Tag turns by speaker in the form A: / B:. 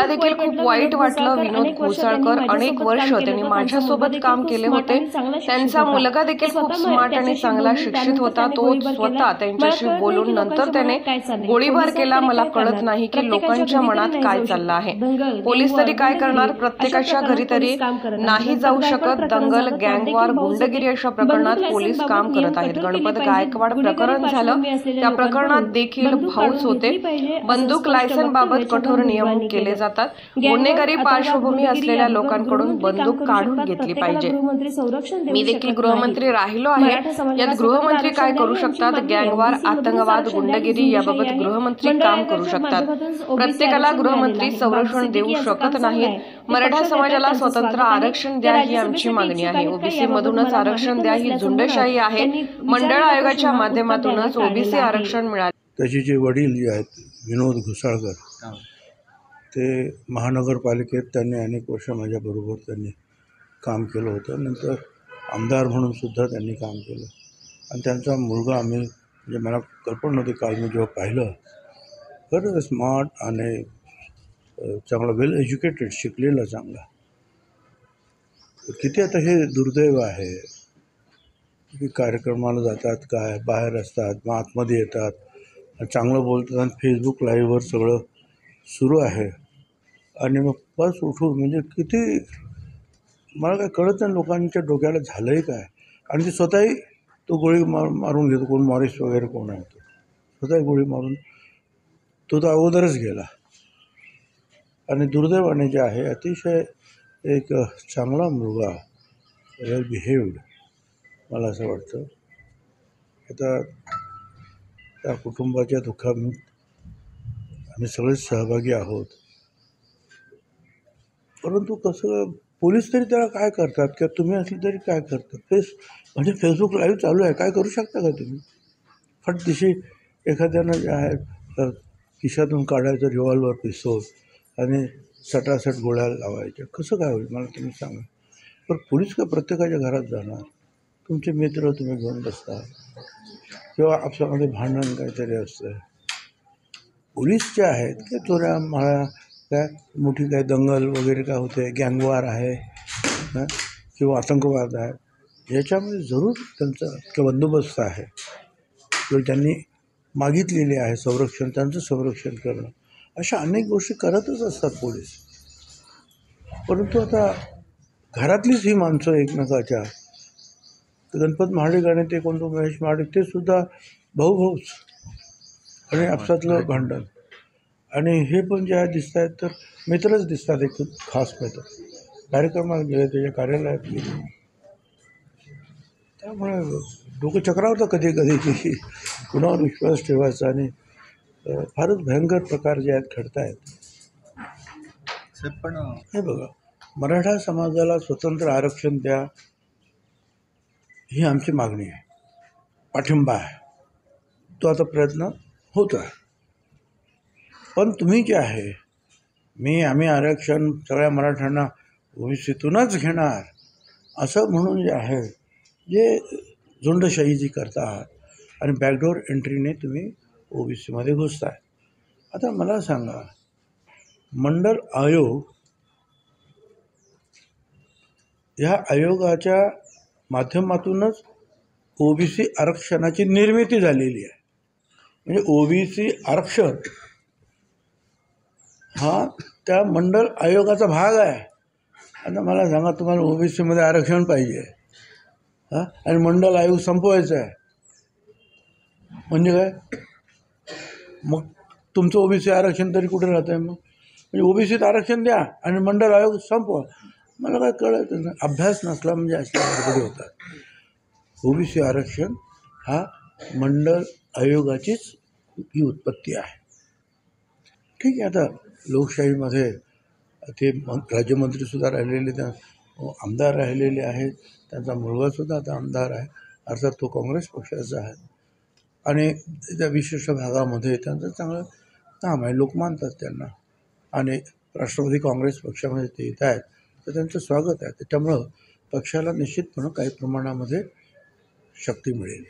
A: मला देखील खूप वाईट वाटलं. विनोद घोसाळकर अनेक वर्ष त्यांनी माझ्यासोबत काम केले होते. त्यांचा मुलगा देखील खूप स्मार्ट आणि चांगला शिक्षित होता. तो स्वतः त्यांच्याशी बोलून नंतर त्याने गोळीबार केला. मला कळत नाही की लोकांच्या मनात काय चाललं आहे. पोलीस तरी काय करणार? प्रत्येकाच्या घरी तरी नाही जाऊ शकत. दंगल, गँगवॉर, गुंडगिरी अशा प्रकरणात पोलीस काम करत आहेत. गणपत गायकवाड प्रकरण झालं, त्या प्रकरणात देखील भाऊच होते. बंदूक लायसन बाबत कठोर नियम केले जातात. गुन्हेगारी पार्श्वभूमी असलेल्या लोकांकडून बंदूक काढून घेतली पाहिजे. मी देखील गृहमंत्री राहिलो आहे. यात गृहमंत्री काय करू शकतात? गँगवॉर, आतंकवाद, गुंडगिरी याबाबत गृहमंत्री काम करू शकतात. प्रत्येकाला गृहमंत्री संरक्षण देऊ शकत नाहीत. मराठा समाजाला स्वतंत्र आरक्षण द्या ही आमची मागणी आहे. ओबीसी मधूनच आरक्षण द्या ही झुंडशाही आहे. मंडळ आयोगाच्या माध्यमातूनच ओबीसी आरक्षण मिळाले.
B: त्याचे जे वडील जे आहेत विनोद घोसाळकर, ते महानगरपालिकेत त्यांनी अनेक वर्ष माझ्याबरोबर त्यांनी काम केलं होतं. नंतर आमदार म्हणून सुद्धा त्यांनी काम केलं. आणि त्यांचा मुलगा आम्ही म्हणजे मला कल्पना नव्हती, काल मी जेव्हा पाहिलं खरं स्मार्ट आणि चांगला वेल एज्युकेटेड, शिकलेला चांगला. किती आता हे दुर्दैव आहे की कार्यक्रमाला जातात, काय बाहेर असतात, मग आतमध्ये येतात, चांगलं बोलतात आणि फेसबुक लाईव्हवर सगळं सुरू आहे. आणि मग बस उठून म्हणजे किती मला काय कळत नाही लोकांच्या डोक्याला झालं आहे काय. आणि ते स्वतःही तो गोळी मारून घेतो. कोण मॉरिस वगैरे कोण आहे तो स्वतःही गोळी मारून तो अगोदरच गेला. आणि दुर्दैवाने जे आहे अतिशय एक चांगला मुलगा, वेल बिहेव्ड, मला असं वाटतं. आता त्या कुटुंबाच्या दुःखात आम्ही सगळेच सहभागी आहोत. परंतु कसं पोलीस तरी त्याला काय करतात किंवा तुम्ही असले तरी काय करतात? म्हणजे फेसबुक लाईव्ह चालू आहे, काय करू शकता का तुम्ही? फटदिशी एखाद्यानं जे आहे खिशातून काढायचं रिव्हॉल्वर, पिस्तूल आणि सटासट गोळ्या लावायच्या. कसं काय होईल मला तुम्ही सांगा. पण पोलीस का प्रत्येकाच्या घरात जाणार? तुमचे मित्र तुम्ही घेऊन बसता किंवा आपल्यामध्ये भांडण काहीतरी असतं. पोलीस जे आहेत की चोऱ्या माळ्या काय मोठी काय दंगल वगैरे काय होते, गँगवॉर आहे किंवा आतंकवाद आहे, याच्यामध्ये जरूर त्यांचा किंवा बंदोबस्त आहे किंवा त्यांनी मागितलेले आहे संरक्षण, त्यांचं संरक्षण करणं, अशा अनेक गोष्टी करतच असतात पोलीस. परंतु आता घरातलीच ही माणसं एकमेकाच्या, गणपत महाडिक आणि ते कोणतं महेश महाडिक, ते सुद्धा भाऊच आणि आपसातलं भांडण. आणि हे पण जे आहे दिसत आहेत तर मित्रच दिसतात, एक खास मित्र. कार्यक्रमाला गेले, त्याच्या कार्यालयात गेले, त्यामुळे डोकं चक्रावतं कधी कधी की कुणावर विश्वास ठेवायचा. आणि फारच भयंकर प्रकार जे आहेत घडत आहेत. पण हे बघा, मराठा समाजाला स्वतंत्र आरक्षण द्या ही आमची मागणी आहे, पाठिंबा आहे. तो आता प्रयत्न होत आहे. पण तुम्ही जे आहे आम्ही आरक्षण सगळ्या मराठ्यांना ओबीसीतूनच घेणार असं म्हणून जे आहे, जे झुंडशाही जी करतात आणि बॅकडोर एंट्रीने तुम्ही ओबीसीमध्ये घुसताय. आता मला सांगा, मंडल आयोग, ह्या आयोगाच्या माध्यमातूनच ओबीसी आरक्षणाची निर्मिती झालेली आहे. म्हणजे ओबीसी आरक्षण हा त्या मंडल आयोगाचा भाग आहे. आता मला सांगा, तुम्हाला ओबीसीमध्ये आरक्षण पाहिजे आणि मंडल आयोग संपवायचा आहे म्हणजे काय? मग तुमचं ओबीसी आरक्षण तरी कुठे राहतं आहे? मग म्हणजे ओबीसीत आरक्षण द्या आणि मंडल आयोग संपवा. मला काय कळतं नाही. अभ्यास नसला म्हणजे अशा गडबडी होतात. ओबीसी आरक्षण हा मंडल आयोगाचीच ही उत्पत्ती आहे. ठीक आहे, आता लोकशाहीमध्ये ते राज्यमंत्रीसुद्धा राहिलेले, त्या आमदार राहिलेले आहेत, त्यांचा मुलगासुद्धा आता आमदार आहे, अर्थात तो काँग्रेस पक्षाचा आहे. आणि त्या विशिष्ट भागामध्ये त्यांचं चांगलं काम आहे, लोक मानतात त्यांना. आणि राष्ट्रवादी काँग्रेस पक्षामध्ये ते येत आहेत तर त्यांचं स्वागत आहे. त्याच्यामुळं पक्षाला निश्चितपणे काही प्रमाणामध्ये शक्ती मिळेल.